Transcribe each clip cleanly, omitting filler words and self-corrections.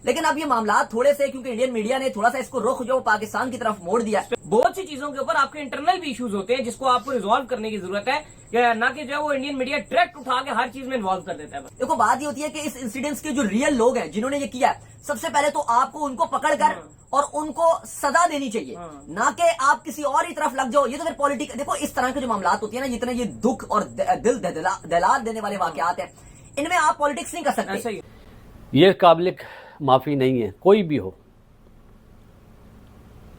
लेकिन अब ये मामला थोड़े से, क्योंकि इंडियन मीडिया ने थोड़ा सा इसको रुख जो पाकिस्तान की तरफ मोड़ दिया। बहुत सी चीजों के ऊपर आपके इंटरनल भी इश्यूज होते हैं जिसको आपको रिजॉल्व करने की जरूरत है, ना कि जो है वो इंडियन मीडिया डायरेक्ट उठा के हर चीज में इन्वॉल्व कर देता है। देखो बात ये होती है कि इस इंसिडेंट्स के जो रियल लोग हैं जिन्होंने ये किया, सबसे पहले तो आपको उनको पकड़कर और उनको सजा देनी चाहिए, ना कि आप किसी और ही तरफ लग जाओ। ये तो फिर पॉलिटिक्स, देखो इस तरह के जो मामला होती है ना, जितने ये दुख और दिल दहला देने वाले वाकयात हैं, इनमें आप पॉलिटिक्स नहीं कर सकते। ये काबिल माफी नहीं है, कोई भी हो,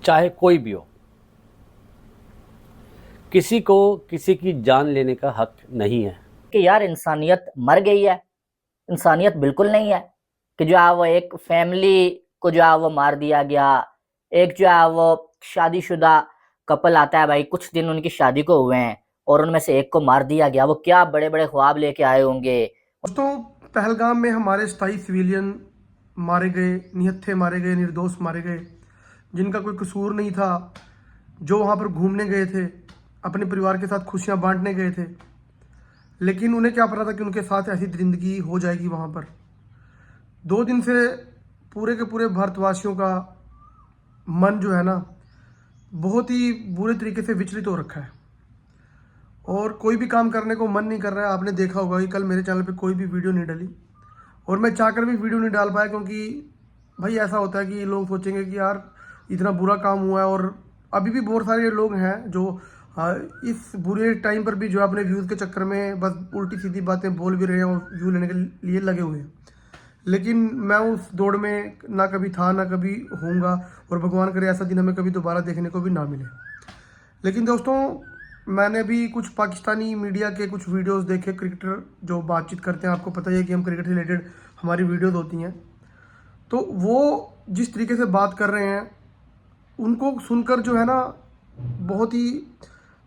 चाहे कोई भी हो, किसी को किसी की जान लेने का हक नहीं है। कि यार इंसानियत मर गई है, इंसानियत बिल्कुल नहीं है कि जो है वो एक फैमिली को जो है वो मार दिया गया। एक जो है वो शादीशुदा कपल आता है भाई, कुछ दिन उनकी शादी को हुए हैं और उनमें से एक को मार दिया गया। वो क्या बड़े बड़े ख्वाब लेके आए होंगे। दोस्तों, पहलगाम में हमारे 27 सिविलियन मारे गए, निहत्थे मारे गए, निर्दोष मारे गए, जिनका कोई कसूर नहीं था, जो वहाँ पर घूमने गए थे, अपने परिवार के साथ खुशियाँ बांटने गए थे, लेकिन उन्हें क्या पता था कि उनके साथ ऐसी दरिंदगी हो जाएगी। वहाँ पर 2 दिन से पूरे के पूरे भारतवासियों का मन जो है ना, बहुत ही बुरे तरीके से विचलित हो रखा है और कोई भी काम करने को मन नहीं कर रहा है। आपने देखा होगा कि कल मेरे चैनल पे कोई भी वीडियो नहीं डली और मैं चाहकर भी वीडियो नहीं डाल पाया, क्योंकि भाई ऐसा होता है कि लोग सोचेंगे कि यार इतना बुरा काम हुआ है। और अभी भी बहुत सारे लोग हैं जो इस बुरे टाइम पर भी जो अपने व्यूज़ के चक्कर में बस उल्टी सीधी बातें बोल भी रहे हैं और व्यू लेने के लिए लगे हुए हैं। लेकिन मैं उस दौड़ में ना कभी था, ना कभी होऊंगा, और भगवान करे ऐसा दिन हमें कभी दोबारा देखने को भी ना मिले। लेकिन दोस्तों, मैंने भी कुछ पाकिस्तानी मीडिया के कुछ वीडियोस देखे, क्रिकेटर जो बातचीत करते हैं, आपको पता ही है कि हम क्रिकेट रिलेटेड हमारी वीडियोस होती हैं, तो वो जिस तरीके से बात कर रहे हैं उनको सुनकर जो है ना बहुत ही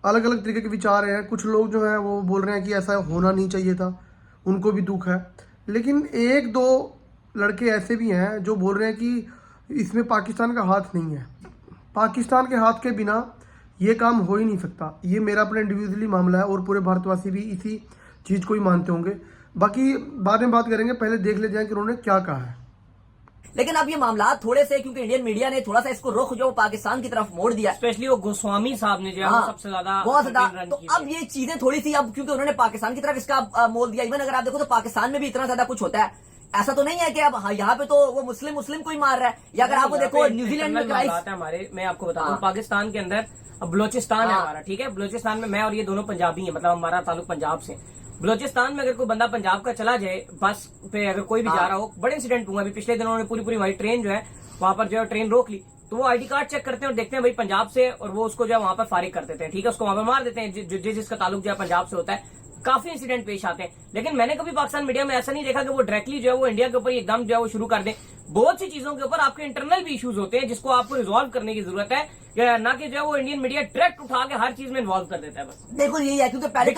अलग अलग तरीके के विचार हैं। कुछ लोग जो हैं वो बोल रहे हैं कि ऐसा होना नहीं चाहिए था, उनको भी दुख है। लेकिन 1-2 लड़के ऐसे भी हैं जो बोल रहे हैं कि इसमें पाकिस्तान का हाथ नहीं है। पाकिस्तान के हाथ के बिना ये काम हो ही नहीं सकता। ये मेरा अपना इंडिविजुअली मामला है और पूरे भारतवासी भी इसी चीज़ को ही मानते होंगे। बाकी बाद में बात करेंगे, पहले देख ले जाए कि उन्होंने क्या कहा है। लेकिन अब ये मामला थोड़े से, क्योंकि इंडियन मीडिया ने थोड़ा सा इसको रुख जो पाकिस्तान की तरफ मोड़ दिया, स्पेशली वो गोस्वामी साहब ने जो है सबसे ज्यादा बहुत ज्यादा। तो अब ये चीजें थोड़ी सी, अब क्योंकि उन्होंने पाकिस्तान की तरफ इसका मोल दिया। इवन अगर आप देखो तो पाकिस्तान में भी इतना ज्यादा कुछ होता है, ऐसा तो नहीं है कि अब यहाँ पे तो वो मुस्लिम को ही मार रहा है। या अगर आपको देखो न्यूजीलैंड में हमारे, मैं आपको बताता हूँ, पाकिस्तान के अंदर बलोचिस्तान है हमारा, ठीक है। बलोचिस्तान में मैं और ये दोनों पंजाबी हैं, मतलब हमारा ताल्लुक पंजाब से। बलोचिस्तान में अगर कोई बंदा पंजाब का चला जाए, बस पे अगर कोई भी जा रहा हो, बड़े इंसिडेंट हुआ अभी पिछले दिनों उन्होंने पूरी हमारी ट्रेन जो है वहां पर जो है ट्रेन रोक ली, तो वो आईडी कार्ड चेक करते हैं और देखते हैं भाई पंजाब से, और वो उसको जो है वहां पर फारिग कर देते हैं, ठीक है, उसको वहां पर मार देते हैं जिसका ताल्लुक जो है पंजाब से होता है। काफी इंसिडेंट पेश आते हैं, लेकिन मैंने कभी पाकिस्तान मीडिया में ऐसा नहीं देखा कि वो डायरेक्टली जो है वो इंडिया के ऊपर एकदम जो है वो शुरू कर दें। बहुत सी चीजों के ऊपर आपके इंटरनल भी इश्यूज होते हैं जिसको आपको रिजॉल्व करने की जरूरत है, ना कि जो है वो इंडियन मीडिया डायरेक्ट उठा के हर चीज में इन्वॉल्व कर देता है। बस देखो यही है, क्योंकि पहले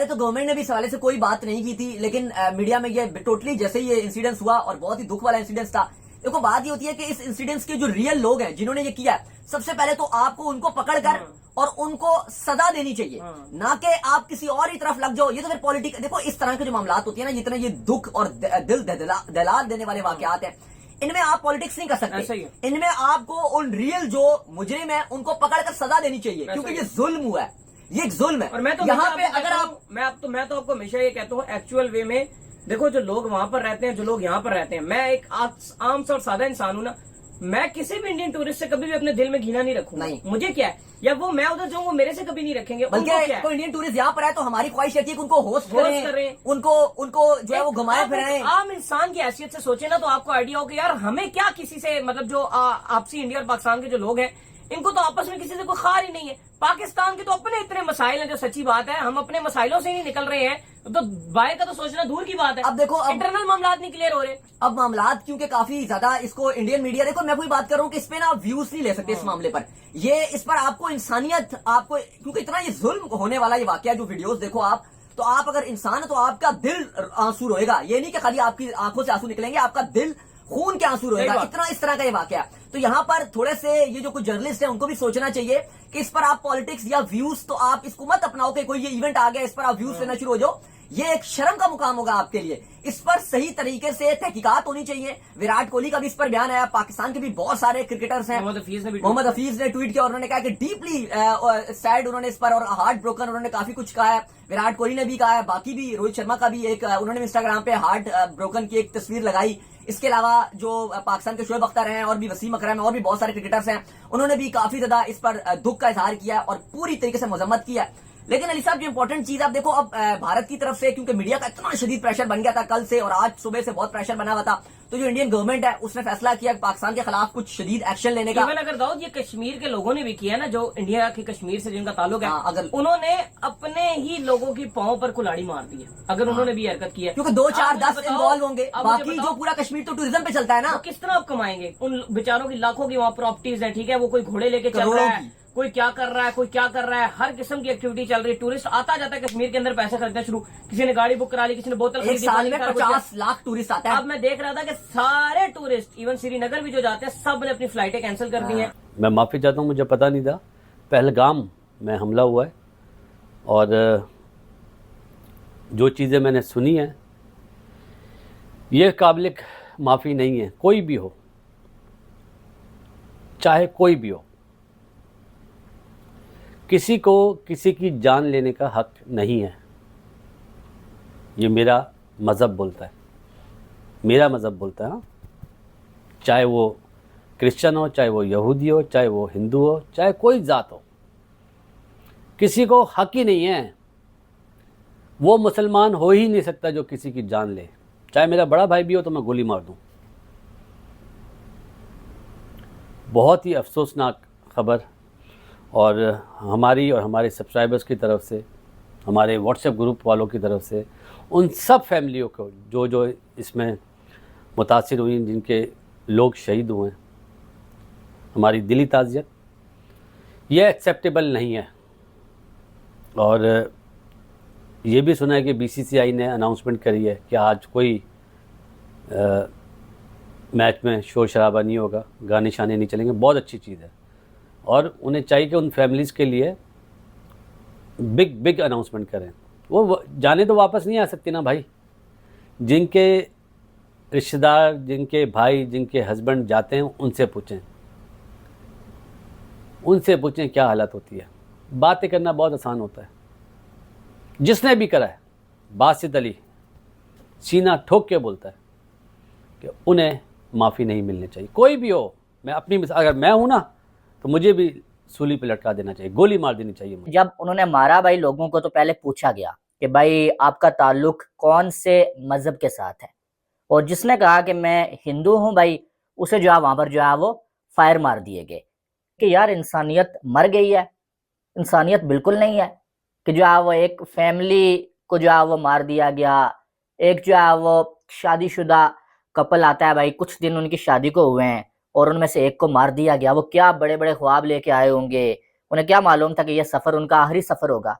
तो गवर्नमेंट ने भी इस हवाले से कोई बात नहीं की थी, लेकिन मीडिया में ये टोटली जैसे ये इंसिडेंस हुआ और बहुत ही दुख वाला इंसिडेंस था। देखो बात ये होती है कि इस इंसिडेंट्स के जो रियल लोग हैं जिन्होंने ये किया, सबसे पहले तो आपको उनको पकड़कर और उनको सजा देनी चाहिए, ना कि आप किसी और ही तरफ लग जाओ। ये तो फिर पॉलिटिक्स, देखो इस तरह के जो मामला होती है ना, जितने ये दुख और दिल दहला देने वाले वाकयात हैं, इनमें आप पॉलिटिक्स नहीं कर सकते। इनमें आपको उन रियल जो मुजरिम है उनको पकड़कर सजा देनी चाहिए, क्योंकि ये जुल्म हुआ है, ये एक जुल्म है। और मैं तो यहाँ पे अगर आप, मैं तो आपको हमेशा ये कहता हूँ, एक्चुअल वे में देखो, जो लोग वहां पर रहते हैं, जो लोग यहाँ पर रहते हैं, मैं एक आम सा और सादा इंसान हूँ ना, मैं किसी भी इंडियन टूरिस्ट से कभी भी अपने दिल में घृणा नहीं रखूंगा। नहीं, मुझे क्या है, या वो मैं उधर जाऊँ वो मेरे से कभी नहीं रखेंगे। बल्कि कोई इंडियन टूरिस्ट यहाँ पर है तो हमारी ख्वाहिश है कि उनको होस्ट करें, उनको जो है वो घुमाए फिराएं। आम इंसान की हैसियत से सोचे ना, तो आपको आइडिया हो कि यार हमें क्या किसी से, मतलब जो आपसी इंडिया और पाकिस्तान के जो लोग हैं, इनको तो आपस में किसी से कोई खार ही नहीं है। पाकिस्तान के तो अपने इतने मसाइल हैं, जो सच्ची बात है, हम अपने मसाइलों से ही नहीं निकल रहे हैं, तो बाहर का तो सोचना दूर की बात है। अब देखो, इंटरनल मामला नहीं क्लियर हो रहे। अब मामला क्योंकि काफी ज्यादा इसको इंडियन मीडिया, देखो मैं कोई बात कर रहा हूँ कि इस पे ना आप व्यूज नहीं ले सकते इस मामले पर। ये इस पर आपको इंसानियत, आपको क्योंकि इतना ये जुल्म होने वाला ये वाकया, जो वीडियोस देखो आप, तो आप अगर इंसान तो आपका दिल आंसू रोएगा। ये नहीं कि खाली आपकी आंखों से आंसू निकलेंगे, आपका दिल खून के आंसू रोएगा। इतना इस तरह का ये वाकया। तो यहाँ पर थोड़े से ये जो कुछ जर्नलिस्ट हैं उनको भी सोचना चाहिए कि इस पर आप पॉलिटिक्स या व्यूज, तो आप इसको मत अपनाओ कि कोई ये इवेंट आ गया इस पर आप व्यूज लेना शुरू हो जाओ। ये एक शर्म का मुकाम होगा आपके लिए। इस पर सही तरीके से तहकीकात होनी चाहिए। विराट कोहली का भी इस पर बयान आया, पाकिस्तान के भी बहुत सारे क्रिकेटर्स हैं। मोहम्मद हफीज ने ट्वीट किया और उन्होंने कहा कि डीपली सैड उन्होंने इस पर और हार्ट ब्रोकन उन्होंने काफी कुछ कहा है। विराट कोहली ने भी कहा है, बाकी भी रोहित शर्मा का भी एक उन्होंने इंस्टाग्राम पे हार्ट ब्रोकन की एक तस्वीर लगाई। इसके अलावा जो पाकिस्तान के शोएब अख्तर हैं और भी वसीम अकरम हैं और भी बहुत सारे क्रिकेटर्स हैं, उन्होंने भी काफी ज्यादा इस पर दुख का इजहार किया और पूरी तरीके से मजम्मत किया। लेकिन अली साहब जो इंपॉर्टेंट चीज आप देखो, अब भारत की तरफ से क्योंकि मीडिया का इतना शदीद प्रेशर बन गया था कल से और आज सुबह से बहुत प्रेशर बना हुआ था, तो जो इंडियन गवर्नमेंट है उसने फैसला किया पाकिस्तान के खिलाफ कुछ शदीद एक्शन लेने का। अगर दाऊद ये कश्मीर के लोगों ने भी किया ना, जो इंडिया के कश्मीर से जिनका ताल्लुक है, अगर उन्होंने अपने ही लोगों की पांव पर कुल्हाड़ी मार दी है, अगर उन्होंने भी हरकत की है, क्योंकि 2 4 10 इन्वॉल्व होंगे, अब मुझे बाकी बताओ, जो पूरा कश्मीर तो टूरिज्म पे चलता है ना, वो किस तरह आप कमाएंगे? उन बेचारों की लाखों की वहाँ प्रॉपर्टीज है, ठीक है, वो कोई घोड़े लेके चल करोड़ों रहा है, की। कोई क्या कर रहा है, कोई क्या कर रहा है, हर किस्म की एक्टिविटी चल रही है। टूरिस्ट आता जाता है कश्मीर के अंदर, पैसे खरीदना शुरू, किसी ने गाड़ी बुक करा ली, किसी ने बोतल एक खरीदी, साल में सारा कुछ 50 लाख टूरिस्ट आता है। अब मैं देख रहा था कि सारे टूरिस्ट इवन श्रीनगर भी जो जाते हैं, सब ने अपनी फ्लाइटें कैंसिल कर दी हैं। मैं माफ़ी चाहता हूँ, मुझे पता नहीं था पहलगाम में हमला हुआ है और जो चीज़ें मैंने सुनी हैं ये काबिल माफ़ी नहीं है। कोई भी हो, चाहे कोई भी हो, किसी को किसी की जान लेने का हक नहीं है। ये मेरा मज़हब बोलता है, मेरा मज़हब बोलता है। हाँ, चाहे वो क्रिश्चियन हो, चाहे वो यहूदी हो, चाहे वो हिंदू हो, चाहे कोई ज़ात हो, किसी को हक ही नहीं है। वो मुसलमान हो ही नहीं सकता जो किसी की जान ले। चाहे मेरा बड़ा भाई भी हो तो मैं गोली मार दूं। बहुत ही अफसोसनाक खबर, और हमारी और हमारे सब्सक्राइबर्स की तरफ से, हमारे व्हाट्सएप ग्रुप वालों की तरफ से, उन सब फैमिलियों को जो इसमें मुतासिर हुई, जिनके लोग शहीद हुए, हमारी दिली ताज़ियत। यह एक्सेप्टेबल नहीं है। और ये भी सुना है कि बीसीसीआई ने अनाउंसमेंट करी है कि आज कोई मैच में शोर शराबा नहीं होगा, गाने शाने नहीं चलेंगे। बहुत अच्छी चीज़ है और उन्हें चाहिए कि उन फैमिलीज़ के लिए बिग अनाउंसमेंट करें। वो जाने तो वापस नहीं आ सकती ना भाई। जिनके रिश्तेदार, जिनके भाई, जिनके हस्बैंड जाते हैं, उनसे पूछें क्या हालत होती है। बातें करना बहुत आसान होता है। जिसने भी करा है, बासित अली सीना ठोक के बोलता है कि उन्हें माफ़ी नहीं मिलनी चाहिए। कोई भी हो, मैं अपनी अगर मैं हूं ना तो मुझे भी सूली पे लटका देना चाहिए, गोली मार देनी चाहिए मुझे। जब उन्होंने मारा भाई लोगों को, तो पहले पूछा गया कि भाई आपका ताल्लुक कौन से मजहब के साथ है, और जिसने कहा कि मैं हिंदू हूं भाई, उसे जो है वहां पर जो है वो फायर मार दिए गए। कि यार इंसानियत मर गई है, इंसानियत बिल्कुल नहीं है कि जो है वो एक फैमिली को जो है वो मार दिया गया। एक जो है वो शादीशुदा कपल आता है भाई, कुछ दिन उनकी शादी को हुए हैं और उनमें से एक को मार दिया गया। वो क्या बड़े बड़े ख्वाब लेके आए होंगे, उन्हें क्या मालूम था कि यह सफ़र उनका आखिरी सफ़र होगा।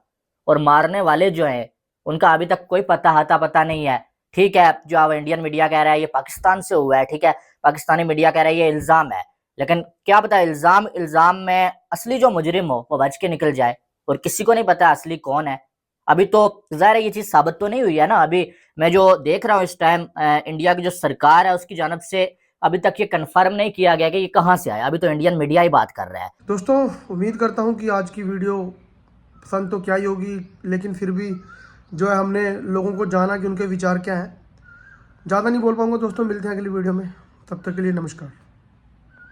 और मारने वाले जो हैं उनका अभी तक कोई पता नहीं है। ठीक है, जो अब इंडियन मीडिया कह रहा है ये पाकिस्तान से हुआ है, ठीक है, पाकिस्तानी मीडिया कह रहा है ये इल्ज़ाम है, लेकिन क्या पता इल्ज़ाम में असली जो मुजरिम हो वो बच के निकल जाए, और किसी को नहीं पता असली कौन है। अभी तो ज़ाहिर है ये चीज़ साबित तो नहीं हुई है ना। अभी मैं जो देख रहा हूँ इस टाइम, इंडिया की जो सरकार है उसकी जानब से अभी तक ये कंफर्म नहीं किया गया कि ये कहाँ से आया। अभी तो इंडियन मीडिया ही बात कर रहा है। दोस्तों, उम्मीद करता हूँ कि आज की वीडियो पसंद तो क्या ही होगी, लेकिन फिर भी जो है हमने लोगों को जाना कि उनके विचार क्या हैं। ज़्यादा नहीं बोल पाऊँगा दोस्तों, मिलते हैं अगली वीडियो में, तब तक के लिए नमस्कार।